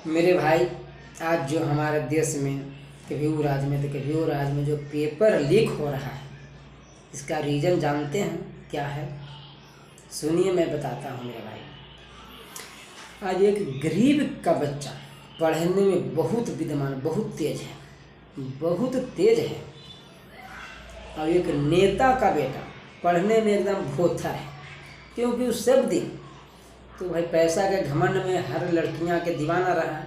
मेरे भाई, आज जो हमारे देश में कभी वो राज्य में तो कभी वो राज्य में जो पेपर लीक हो रहा है, इसका रीज़न जानते हैं क्या है? सुनिए, मैं बताता हूँ मेरे भाई। आज एक गरीब का बच्चा पढ़ने में बहुत विद्वान, बहुत तेज है, और एक नेता का बेटा पढ़ने में एकदम भोथा है। क्योंकि उस सब दिन तो भाई पैसा के घमंड में हर लड़कियां के दीवाना रहा।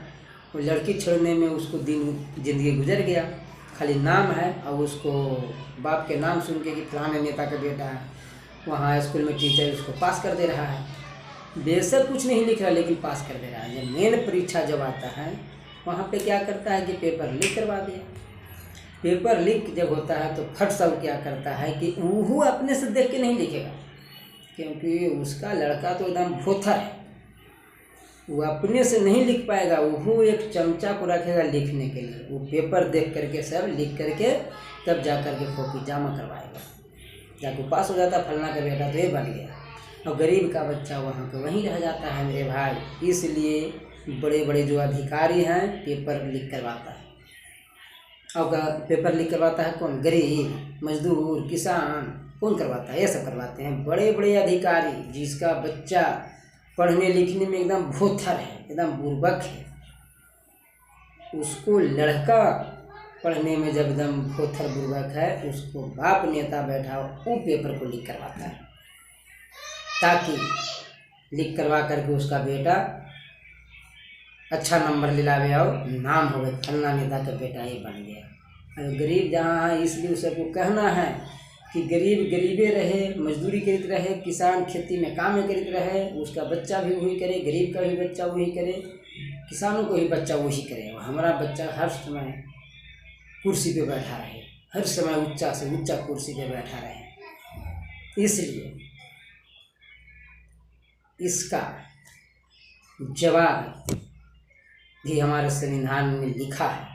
वो लड़की छोड़ने में उसको ज़िंदगी गुजर गया। खाली नाम है, और उसको बाप के नाम सुन के कि फलाने नेता का बेटा है, वहाँ स्कूल में टीचर उसको पास कर दे रहा है। बेशक कुछ नहीं लिख रहा, लेकिन पास कर दे रहा है। जब मेन परीक्षा जब आता है, वहाँ पे क्या करता है कि पेपर लीक करवा दिया। पेपर लीक जब होता है तो फट सब क्या करता है कि वो अपने से देख के नहीं लिखेगा, क्योंकि उसका लड़का तो एकदम भोथा है। वो अपने से नहीं लिख पाएगा, वो एक चमचा को रखेगा लिखने के लिए। वो पेपर देख करके सब लिख करके तब जा कर के कॉपी जमा करवाएगा। जाकर पास हो जाता, फलना का बेटा तो ये बन गया, और गरीब का बच्चा वहाँ पे वहीं रह जाता है मेरे भाई। इसलिए बड़े बड़े जो अधिकारी हैं पेपर लीक करवाता है। और पेपर लीक करवाता है कौन? गरीब, मजदूर, किसान, कौन करवाता है? ये सब करवाते हैं बड़े बड़े अधिकारी, जिसका बच्चा पढ़ने लिखने में एकदम भोथर है, एकदम बुर्बक है। उसको लड़का पढ़ने में जब एकदम भोथर बुर्बक है, उसको बाप नेता बैठा वो पेपर को लीक करवाता है, ताकि लीक करवा करके उसका बेटा अच्छा नंबर दिलावे और नाम हो गया, फलना नेता का बेटा ये बन गया। और गरीब जहाँ है, इसलिए सबको कहना है कि गरीब गरीबे रहे, मजदूरी करते रहे, किसान खेती में काम करते रहे, उसका बच्चा भी वही करे, गरीब का भी बच्चा वही करे, किसानों को भी बच्चा वही करे। हमारा बच्चा हर समय कुर्सी पे बैठा रहे, हर समय ऊंचा से ऊंचा कुर्सी पे बैठा रहे। इसलिए इसका जवाब भी हमारे संविधान में लिखा है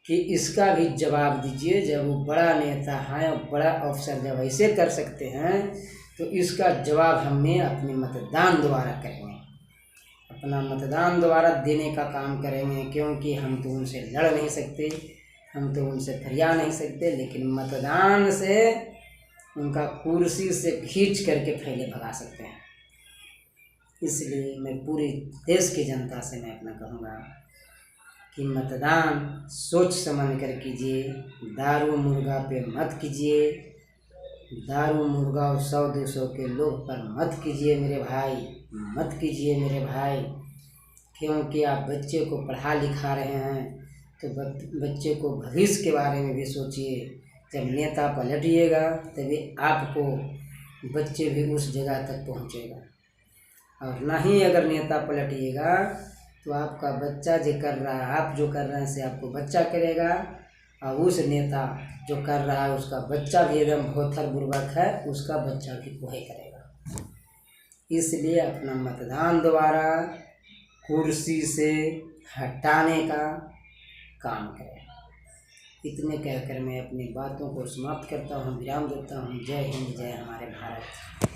कि इसका भी जवाब दीजिए। जब वो बड़ा नेता है और बड़ा अफसर जब ऐसे कर सकते हैं, तो इसका जवाब हमें अपने मतदान द्वारा करेंगे, अपना मतदान द्वारा देने का काम करेंगे। क्योंकि हम तो उनसे लड़ नहीं सकते, हम तो उनसे फरिया नहीं सकते, लेकिन मतदान से उनका कुर्सी से खींच करके पहले भगा सकते हैं। इसलिए मैं पूरे देश की जनता से मैं अपना कहूँगा कि मतदान सोच समझ कर कीजिए, दारू मुर्गा पे मत कीजिए, दारू मुर्गा और 100-200 के लोग पर मत कीजिए मेरे भाई, मत कीजिए मेरे भाई। क्योंकि आप बच्चे को पढ़ा लिखा रहे हैं तो बच्चे को भविष्य के बारे में भी सोचिए। जब नेता पलटिएगा तभी आपको बच्चे भी उस जगह तक पहुँचेगा, और नहीं अगर नेता पलटिएगा तो आपका बच्चा जो कर रहा है, आप जो कर रहे हैं से आपको बच्चा करेगा, और उस नेता जो कर रहा है उसका बच्चा भी एकदम भोथर बुर्बक है, उसका बच्चा भी वही करेगा। इसलिए अपना मतदान द्वारा कुर्सी से हटाने का काम करें। इतने कहकर मैं अपनी बातों को समाप्त करता हूँ, विराम देता हूँ। जय हिंद, जय हमारे भारत।